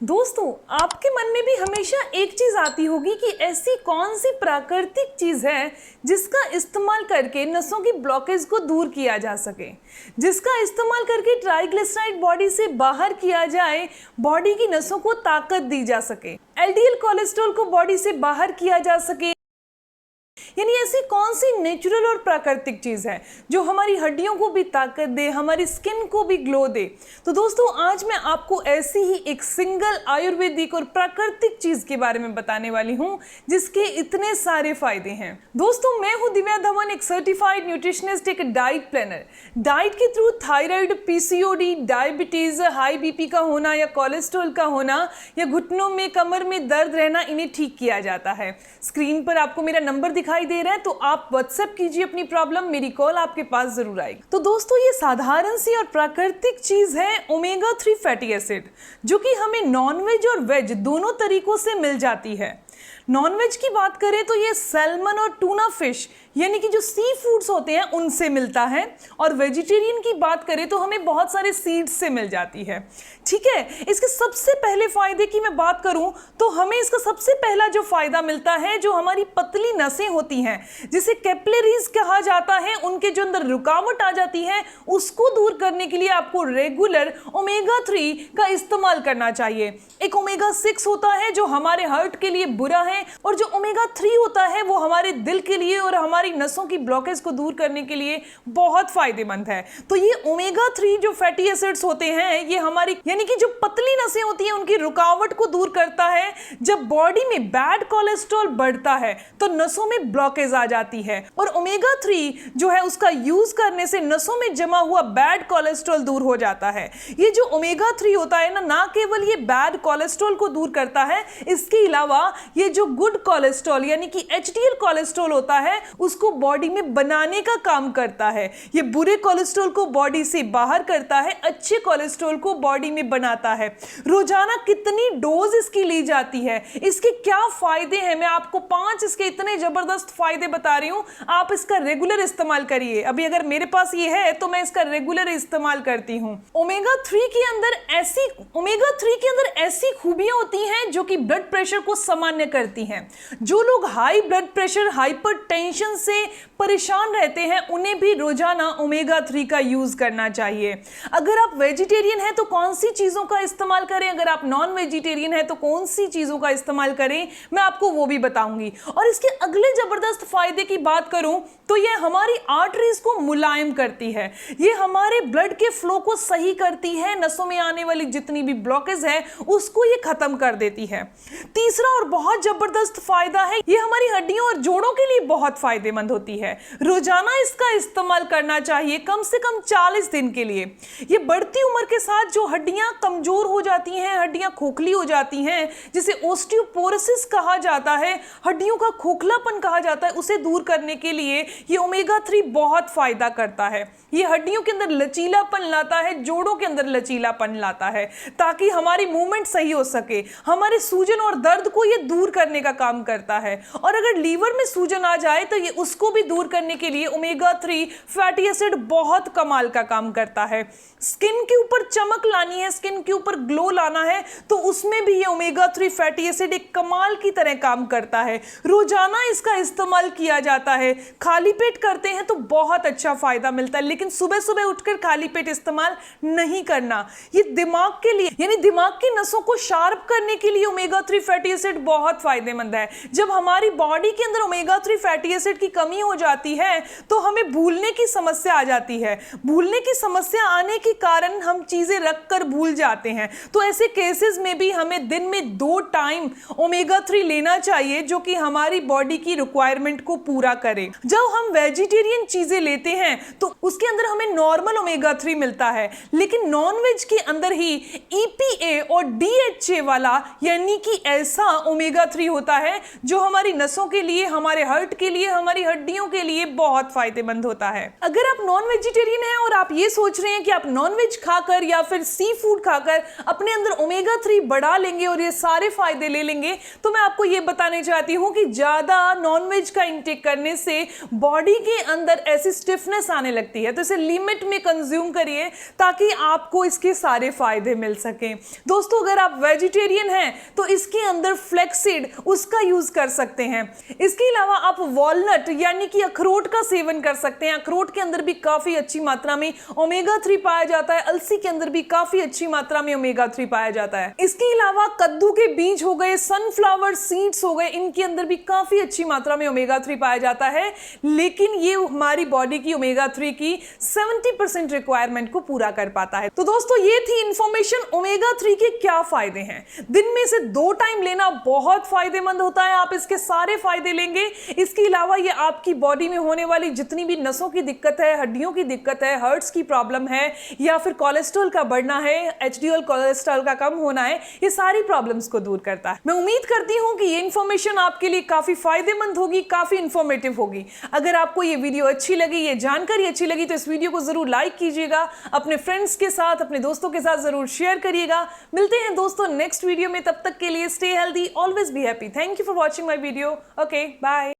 दोस्तों, आपके मन में भी हमेशा एक चीज आती होगी कि ऐसी कौन सी प्राकृतिक चीज है जिसका इस्तेमाल करके नसों की ब्लॉकेज को दूर किया जा सके, जिसका इस्तेमाल करके ट्राइग्लिसराइड बॉडी से बाहर किया जाए, बॉडी की नसों को ताकत दी जा सके, एलडीएल कोलेस्ट्रॉल को बॉडी से बाहर किया जा सके। यानी ऐसी कौन सी नेचुरल और प्राकृतिक चीज है जो हमारी हड्डियों को भी ताकत दे, हमारी स्किन को भी ग्लो दे। तो दोस्तों, आज मैं आपको ऐसी ही एक सिंगल आयुर्वेदिक और प्राकृतिक चीज के बारे में बताने वाली हूं जिसके इतने सारे फायदे हैं। दोस्तों, मैं हूं दिव्या धवन, एक सर्टिफाइड न्यूट्रिशनिस्ट, एक डाइट प्लानर। डाइट के through thyroid, PCOD, diabetes, high BP का होना या कोलेस्ट्रॉल का होना या घुटनों में, कमर में दर्द रहना, इन्हें ठीक किया जाता है। स्क्रीन पर आपको मेरा नंबर दिखाई दे रहा है, तो आप व्हाट्सएप कीजिए अपनी प्रॉब्लम, मेरी कॉल आपके पास जरूर आएगी। तो दोस्तों, ये साधारण सी और प्राकृतिक चीज है ओमेगा 3 फैटी एसिड, जो कि हमें नॉनवेज और वेज दोनों तरीकों से मिल जाती है। नॉनवेज की बात करें तो ये सैल्मन और टूना फिश यानी कि जो सी फूड्स होते हैं उनसे मिलता है, और वेजिटेरियन की बात करें तो हमें बहुत सारे सीड्स से मिल जाती है। ठीक है, इसके सबसे पहले फायदे की मैं बात करूं तो हमें इसका सबसे पहला जो फायदा मिलता है, जो हमारी पतली नसें होती हैं जिसे कैपिलरीज कहा जाता है, उनके जो अंदर रुकावट आ जाती है उसको दूर करने के लिए आपको रेगुलर ओमेगा 3 का इस्तेमाल करना चाहिए। एक ओमेगा 6 होता है जो हमारे हार्ट के लिए बुरा है, और जो ओमेगा 3 होता है वो हमारे दिल के लिए और हमारी नसों की ब्लॉकेज को दूर करने के लिए बहुत फायदेमंद है। तो ये ओमेगा 3 जो फैटी एसिड्स होते हैं, ये हमारी यानी कि जो पतली नसें होती हैं उनकी रुकावट को दूर करता है। जब बॉडी में बैड कोलेस्ट्रॉल बढ़ता है तो नसों में ब्लॉकेज आ जाती है, और ओमेगा 3 जो है उसका यूज करने से नसों में जमा हुआ बैड कोलेस्ट्रॉल दूर हो जाता है। ये जो ओमेगा 3 होता है ना केवल ये बैड कोलेस्ट्रॉल को दूर करता है, इसके अलावा ये जो गुड कोलेस्ट्रॉल यानी कि एचडीएल कोलेस्ट्रॉल होता है उसको बॉडी में बनाने का काम करता है। ये बुरे कोलेस्ट्रॉल को बॉडी से बाहर करता है, अच्छे कोलेस्ट्रॉल को बॉडी में बनाता है। रोजाना कितनी डोज इसकी ली जाती है, इसके क्या फायदे हैं, मैं आपको 5 इसके इतने जबरदस्त फायदे बता रही हूं। आप इसका रेगुलर इस्तेमाल करिए। अभी अगर मेरे पास ये है तो मैं इसका रेगुलर इस्तेमाल करती हूं। ओमेगा 3 के अंदर ऐसी खूबियां होती हैं जो कि ब्लड प्रेशर को सामान्य करती हैं। जो लोग हाई ब्लड प्रेशर, हाइपरटेंशन से परेशान रहते हैं, उन्हें भी रोजाना ओमेगा 3 का यूज करना चाहिए। अगर आप वेजिटेरियन हैं तो कौन सी चीजों का इस्तेमाल करें, अगर आप नॉन वेजिटेरियन हैं तो कौन सी चीजों का इस्तेमाल करें, मैं आपको वो भी बताऊंगी। और इसके अगले जबरदस्त फायदे की बात करूं तो ये हमारी आर्टरीज को मुलायम करती है, ये हमारे ब्लड के फ्लो को सही करती है, नसों में आने वाली जितनी भी ब्लॉकेज है उसको ये खत्म कर देती है। तीसरा और बहुत जबरदस्त फायदा है, ये हमारी हड्डियों और जोड़ों के लिए बहुत फायदेमंद होती है। रोजाना इसका इस्तेमाल करना चाहिए कम से कम 40 दिन के लिए। ये बढ़ती उम्र के साथ जो हड्डियां कमजोर हो जाती हैं, हड्डियां खोखली हो जाती हैं, जिसे ओस्टियोपोरोसिस कहा जाता है, हड्डियों का खोखलापन कहा जाता है, उसे दूर करने के लिए ये ओमेगा 3 बहुत फायदा करता है। ये हड्डियों के अंदर लचीलापन लाता है, जोड़ों के अंदर लचीलापन लाता है, ताकि हमारी मूवमेंट सही हो सके। हमारे सूजन और दर्द को ये दूर करने का काम करता है, और अगर लीवर में सूजन आ जाए तो ये उसको भी दूर करने के लिए ओमेगा 3 फैटी एसिड बहुत कमाल का काम करता है। स्किन के ऊपर चमक लानी है, स्किन के ऊपर ग्लो लाना है, तो उसमें भी ये ओमेगा 3 फैटी एसिड एक कमाल की तरह काम करता है। रोजाना इसका इस्तेमाल किया जाता है। खाली पेट करते हैं तो बहुत अच्छा फायदा मिलता है, लेकिन सुबह सुबह उठकर खाली पेट इस्तेमाल नहीं करना। ये दिमाग के लिए यानी दिमाग की नसों को शार्प करने के लिए ओमेगा 3 फैटी एसिड बहुत फायदेमंद है। जब हमारी बॉडी के अंदर ओमेगा 3 फैटी एसिड की कमी हो जाती है तो हमें भूलने की समस्या आ जाती है। भूलने की समस्या आने के कारण हम चीजें रखकर भूल जाते हैं। तो ऐसे केसेस में भी हमें दिन में 2 टाइम ओमेगा 3 लेना चाहिए, जो कि हमारी बॉडी की रिक्वायरमेंट को पूरा करे। जब हम वेजिटेरियन चीजें लेते हैं तो उसके अंदर हमें नॉर्मल ओमेगा 3 मिलता है, लेकिन नॉनवेज के अंदर ही EPA और DHA वाला यानी कि ऐसा ओमेगा 3 होता है जो हमारी नसों के लिए, हमारे हार्ट के लिए, हमारी हमारी हड्डियों के लिए बहुत फायदेमंद होता है। अगर आप नॉन वेजिटेरियन हैं और आप ये सोच रहे हैं कि आप नॉन वेज खाकर या फिर सी फूड खाकर अपने अंदर ओमेगा 3 बढ़ा लेंगे और ये सारे फायदे ले लेंगे, तो मैं आपको ये बताने चाहती हूँ कि ज्यादा नॉन वेज का इंटेक करने से बॉडी के अंदर ऐसी स्टिफनेस आने लगती है। तो इसे लिमिट में कंज्यूम करिए ताकि आपको इसके सारे फायदे मिल सकें। दोस्तों, अगर आप वेजिटेरियन हैं तो इसके अंदर फ्लैक्सीड उसका यूज कर सकते हैं। इसके अलावा आप वॉलनट यानी कि अखरोट का सेवन कर सकते हैं। अखरोट के अंदर भी काफी अच्छी मात्रा में ओमेगा 3 पाया जाता है। अलसी के अंदर भी काफी अच्छी मात्रा में ओमेगा 3 पाया जाता है। इसके अलावा कद्दू के बीज हो गए, सनफ्लावर सीड्स हो गए, इनके अंदर भी काफी अच्छी मात्रा में ओमेगा 3 पाया जाता है। लेकिन ये हमारी बॉडी की ओमेगा 3 की 70% रिक्वायरमेंट को पूरा कर पाता है। तो दोस्तों, ये थी इंफॉर्मेशन ओमेगा 3 के क्या फायदे हैं। दिन में से 2 टाइम लेना बहुत फायदेमंद होता है। आप इसके सारे फायदे लेंगे। इसके अलावा ये आपकी बॉडी में होने वाली जितनी भी नसों की दिक्कत है, हड्डियों की दिक्कत है, हार्ट्स की प्रॉब्लम है या फिर कोलेस्ट्रॉल का बढ़ना है, एचडीएल कोलेस्ट्रॉल का कम होना है, ये सारी प्रॉब्लम्स को दूर करता है। मैं उम्मीद करती हूं कि ये इंफॉर्मेशन आपके लिए काफी फायदेमंद होगी, काफी इंफॉर्मेटिव होगी। अगर आपको ये वीडियो अच्छी लगी, ये जानकारी अच्छी लगी, तो इस वीडियो को जरूर लाइक कीजिएगा, अपने फ्रेंड्स के साथ, अपने दोस्तों के साथ जरूर शेयर करिएगा। मिलते हैं दोस्तों नेक्स्ट वीडियो में, तब तक के लिए stay healthy, always be happy. Thank you for watching my video. Okay, bye.